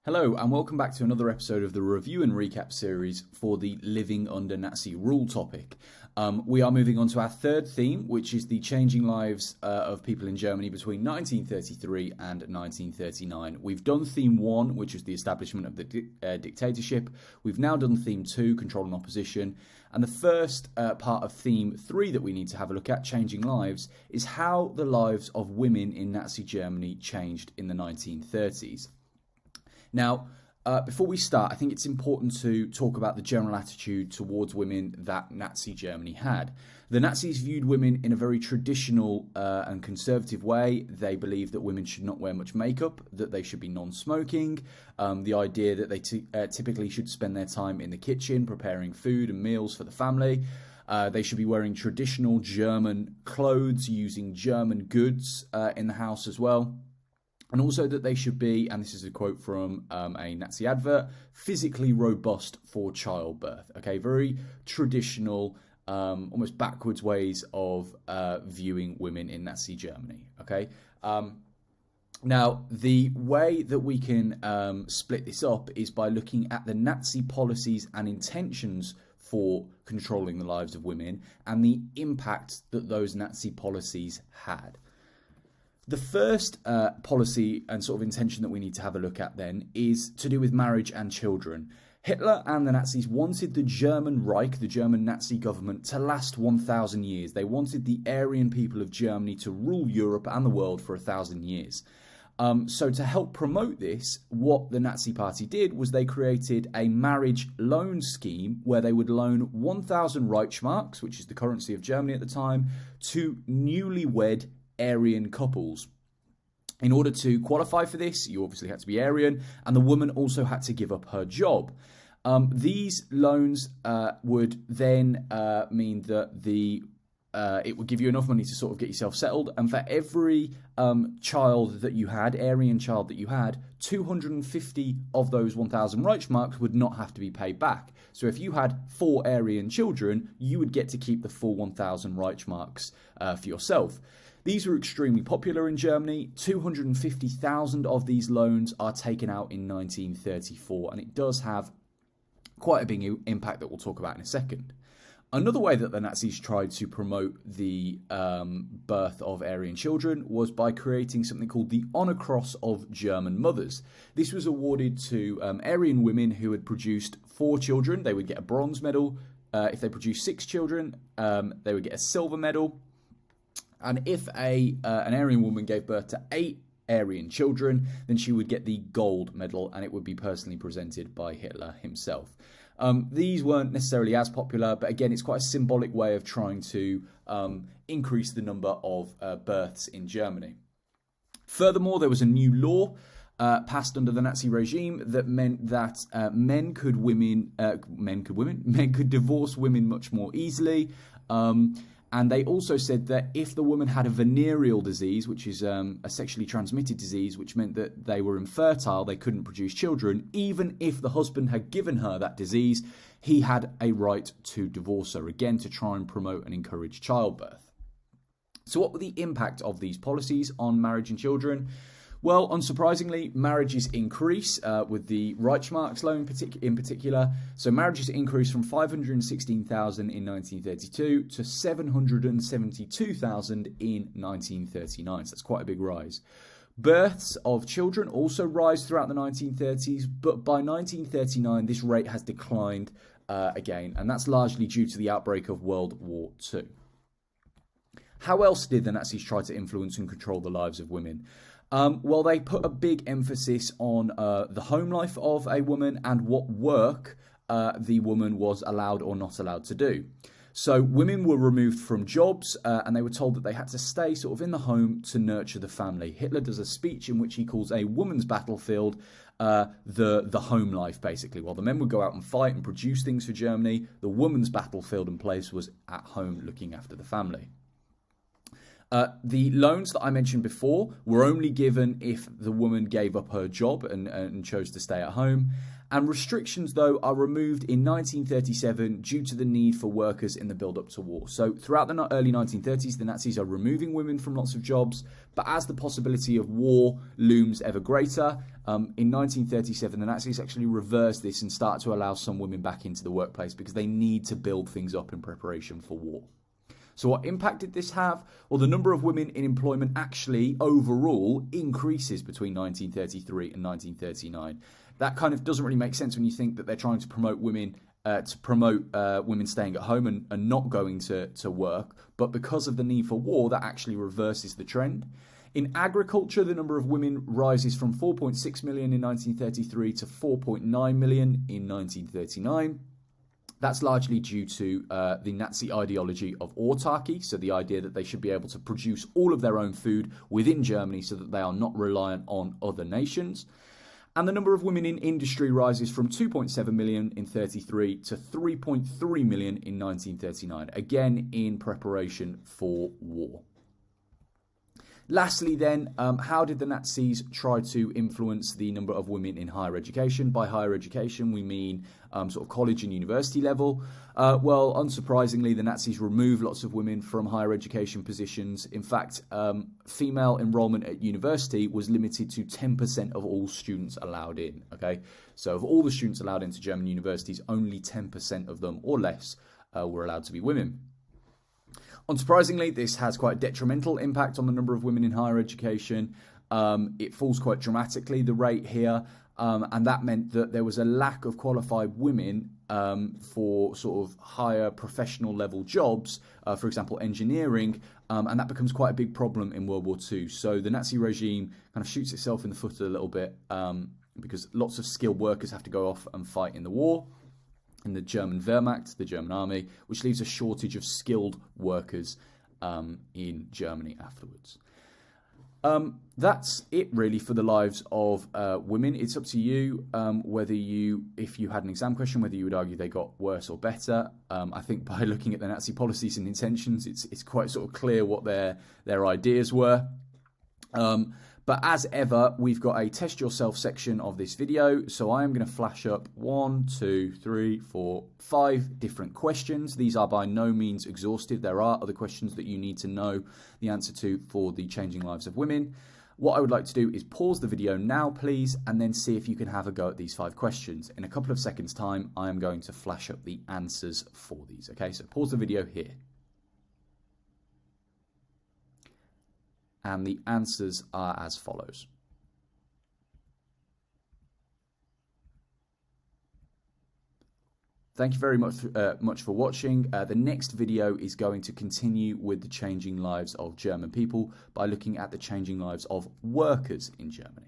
Hello and welcome back to another episode of the review and recap series for the Living Under Nazi Rule topic. We are moving on to our third theme, which is the changing lives of people in Germany between 1933 and 1939. We've done theme 1, which is the establishment of the dictatorship. We've now done theme 2, control and opposition. And the first part of theme 3 that we need to have a look at, changing lives, is how the lives of women in Nazi Germany changed in the 1930s. Now, before we start, I think it's important to talk about the general attitude towards women that Nazi Germany had. The Nazis viewed women in a very traditional and conservative way. They believed that women should not wear much makeup, that they should be non-smoking, the idea that they typically should spend their time in the kitchen preparing food and meals for the family. They should be wearing traditional German clothes, using German goods in the house as well. And also that they should be, and this is a quote from a Nazi advert, physically robust for childbirth. Okay, very traditional, almost backwards ways of viewing women in Nazi Germany. Okay, now the way that we can split this up is by looking at the Nazi policies and intentions for controlling the lives of women and the impact that those Nazi policies had. The first policy and sort of intention that we need to have a look at then is to do with marriage and children. Hitler and the Nazis wanted the German Reich, the German Nazi government, to last 1,000 years. They wanted the Aryan people of Germany to rule Europe and the world for 1,000 years. So to help promote this, what the Nazi Party did was they created a marriage loan scheme where they would loan 1,000 Reichsmarks, which is the currency of Germany at the time, to newlywed Aryan couples. In order to qualify for this, you obviously had to be Aryan, and the woman also had to give up her job. These loans would then mean that it would give you enough money to sort of get yourself settled, and for every child that you had, Aryan child that you had, 250 of those 1,000 Reichsmarks would not have to be paid back. So if you had 4 Aryan children, you would get to keep the full 1,000 Reichsmarks for yourself. These were extremely popular in Germany. 250,000 of these loans are taken out in 1934, and it does have quite a big impact that we'll talk about in a second. Another way that the Nazis tried to promote the birth of Aryan children was by creating something called the Honor Cross of German Mothers. This was awarded to Aryan women who had produced 4 children. They would get a bronze medal. If they produced 6 children, they would get a silver medal. And if an Aryan woman gave birth to 8 Aryan children, then she would get the gold medal, and it would be personally presented by Hitler himself. These weren't necessarily as popular, but again, it's quite a symbolic way of trying to increase the number of births in Germany. Furthermore, there was a new law passed under the Nazi regime that meant that men could divorce women much more easily. And they also said that if the woman had a venereal disease, which is a sexually transmitted disease, which meant that they were infertile, they couldn't produce children, even if the husband had given her that disease, he had a right to divorce her, again, to try and promote and encourage childbirth. So what were the impact of these policies on marriage and children? Well, unsurprisingly, marriages increase with the Reichsmarks loan in particular. So marriages increased from 516,000 in 1932 to 772,000 in 1939. So that's quite a big rise. Births of children also rise throughout the 1930s, but by 1939, this rate has declined again, and that's largely due to the outbreak of World War II. How else did the Nazis try to influence and control the lives of women? Well, they put a big emphasis on the home life of a woman and what work the woman was allowed or not allowed to do. So women were removed from jobs and they were told that they had to stay sort of in the home to nurture the family. Hitler does a speech in which he calls a woman's battlefield the home life, basically. While the men would go out and fight and produce things for Germany, the woman's battlefield and place was at home looking after the family. The loans that I mentioned before were only given if the woman gave up her job and chose to stay at home. And restrictions, though, are removed in 1937 due to the need for workers in the build-up to war. So throughout the early 1930s, the Nazis are removing women from lots of jobs. But as the possibility of war looms ever greater, in 1937, the Nazis actually reverse this and start to allow some women back into the workplace because they need to build things up in preparation for war. So what impact did this have? Well, the number of women in employment actually overall increases between 1933 and 1939. That kind of doesn't really make sense when you think that they're trying to promote women women staying at home and not going to work. But because of the need for war, that actually reverses the trend. In agriculture, the number of women rises from 4.6 million in 1933 to 4.9 million in 1939. That's largely due to the Nazi ideology of autarky, so the idea that they should be able to produce all of their own food within Germany so that they are not reliant on other nations. And the number of women in industry rises from 2.7 million in 33 to 3.3 million in 1939, again in preparation for war. Lastly then, how did the Nazis try to influence the number of women in higher education? By higher education, we mean sort of college and university level. Well, unsurprisingly, the Nazis removed lots of women from higher education positions. In fact, female enrollment at university was limited to 10% of all students allowed in. Okay, so of all the students allowed into German universities, only 10% of them or less were allowed to be women. Unsurprisingly, this has quite a detrimental impact on the number of women in higher education. It falls quite dramatically, the rate here, and that meant that there was a lack of qualified women for sort of higher professional level jobs, for example, engineering, and that becomes quite a big problem in World War II. So the Nazi regime kind of shoots itself in the foot a little bit because lots of skilled workers have to go off and fight in the war. In the German Wehrmacht, the German army, which leaves a shortage of skilled workers in Germany afterwards. That's it really for the lives of women. It's up to you whether if you had an exam question, whether you would argue they got worse or better. I think by looking at the Nazi policies and intentions, it's quite sort of clear what their ideas were. But as ever, we've got a test yourself section of this video. So I am going to flash up 1, 2, 3, 4, 5 different questions. These are by no means exhaustive. There are other questions that you need to know the answer to for the changing lives of women. What I would like to do is pause the video now, please, and then see if you can have a go at these 5 questions. In a couple of seconds' time, I am going to flash up the answers for these. Okay, so pause the video here. And the answers are as follows. Thank you very much for watching. The next video is going to continue with the changing lives of German people by looking at the changing lives of workers in Germany.